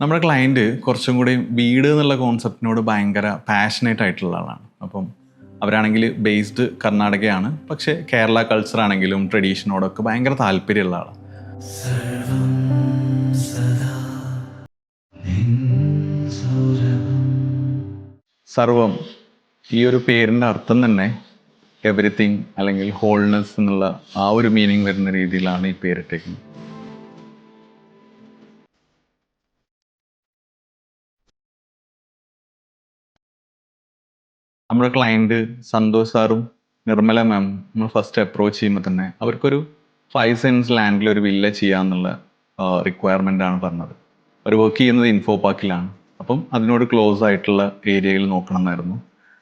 നമ്മുടെ ക്ലയൻറ്റ് കുറച്ചും കൂടി വീട് എന്നുള്ള കോൺസെപ്റ്റിനോട് ഭയങ്കര പാഷനേറ്റ് ആയിട്ടുള്ള ആളാണ്. അപ്പം അവരാണെങ്കിൽ ബേസ്ഡ് കർണാടകയാണ്, പക്ഷേ കേരള കൾച്ചർ ആണെങ്കിലും ട്രഡീഷനോടൊക്കെ ഭയങ്കര താല്പര്യമുള്ള ആളാണ്. സർവം ഈ ഒരു പേരിൻ്റെ അർത്ഥം തന്നെ എവറിത്തിങ് അല്ലെങ്കിൽ ഹോൾനെസ് എന്നുള്ള ആ ഒരു മീനിങ് വരുന്ന രീതിയിലാണ് ഈ പേരിട്ടേക്കുന്നത്. നമ്മുടെ ക്ലയൻറ്റ് സന്തോഷ് സാറും നിർമ്മല മാം നമ്മൾ ഫസ്റ്റ് അപ്രോച്ച് ചെയ്യുമ്പോൾ തന്നെ അവർക്കൊരു 5 സെൻസ് ലാൻഡിൽ ഒരു വില്ല ചെയ്യാന്നുള്ള റിക്വയർമെൻ്റ് ആണ് പറഞ്ഞത്. അവർ വർക്ക് ചെയ്യുന്നത് ഇൻഫോ പാർക്കിലാണ്. അപ്പം അതിനോട് ക്ലോസ് ആയിട്ടുള്ള ഏരിയയിൽ നോക്കണം എന്നായിരുന്നു.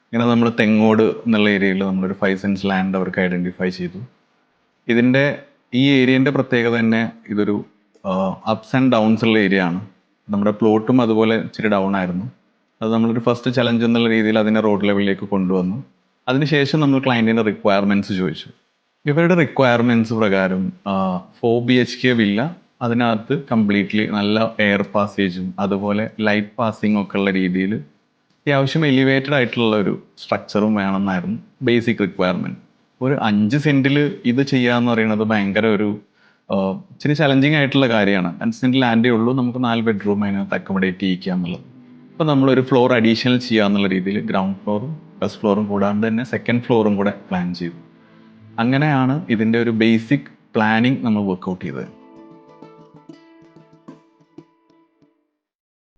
ഇങ്ങനെ നമ്മൾ തെങ്ങോട് എന്നുള്ള ഏരിയയിൽ നമ്മളൊരു 5 സെൻസ് ലാൻഡ് അവർക്ക് ഐഡൻറ്റിഫൈ ചെയ്തു. ഇതിൻ്റെ ഈ ഏരിയൻ്റെ പ്രത്യേകത തന്നെ ഇതൊരു അപ്സ് ആൻഡ് ഡൗൺസ് ഉള്ള ഏരിയ ആണ്. നമ്മുടെ പ്ലോട്ടും അതുപോലെ ഇച്ചിരി ഡൗൺ ആയിരുന്നു. അത് നമ്മളൊരു ഫസ്റ്റ് ചലഞ്ച് എന്നുള്ള രീതിയിൽ അതിനെ റോഡ് ലെവലിലേക്ക് കൊണ്ടുവന്നു. അതിനുശേഷം നമ്മൾ ക്ലയൻറ്റിൻ്റെ റിക്വയർമെൻറ്റ്സ് ചോദിച്ചു. ഇവരുടെ റിക്വയർമെൻറ്റ്സ് പ്രകാരം 4 BHK വില്ല, അതിനകത്ത് കംപ്ലീറ്റ്ലി നല്ല എയർ പാസേജും അതുപോലെ ലൈറ്റ് പാസിംഗ് ഒക്കെ ഉള്ള രീതിയിൽ അത്യാവശ്യം എലിവേറ്റഡ് ആയിട്ടുള്ള ഒരു സ്ട്രക്ചറും വേണമെന്നായിരുന്നു ബേസിക് റിക്വയർമെൻറ്റ്. ഒരു 5 സെൻറ്റിൽ ഇത് ചെയ്യാന്ന് പറയുന്നത് ഭയങ്കര ഒരു ഇച്ചിരി ചലഞ്ചിങ് ആയിട്ടുള്ള കാര്യമാണ്. 5 സെൻറ്റ് ലാൻഡേ ഉള്ളൂ, നമുക്ക് 4 ബെഡ്റൂം അതിനകത്ത് അക്കോമഡേറ്റ് ചെയ്യിക്കുക എന്നുള്ളത്. അപ്പോൾ നമ്മളൊരു ഫ്ലോർ അഡീഷണൽ ചെയ്യാന്നുള്ള രീതിയിൽ ഗ്രൗണ്ട് ഫ്ലോറും ഫസ്റ്റ് ഫ്ലോറും കൂടാണ്ട് തന്നെ സെക്കൻഡ് ഫ്ലോറും കൂടെ പ്ലാൻ ചെയ്തു. അങ്ങനെയാണ് ഇതിൻ്റെ ഒരു ബേസിക് പ്ലാനിങ് നമ്മൾ വർക്കൗട്ട് ചെയ്തത്.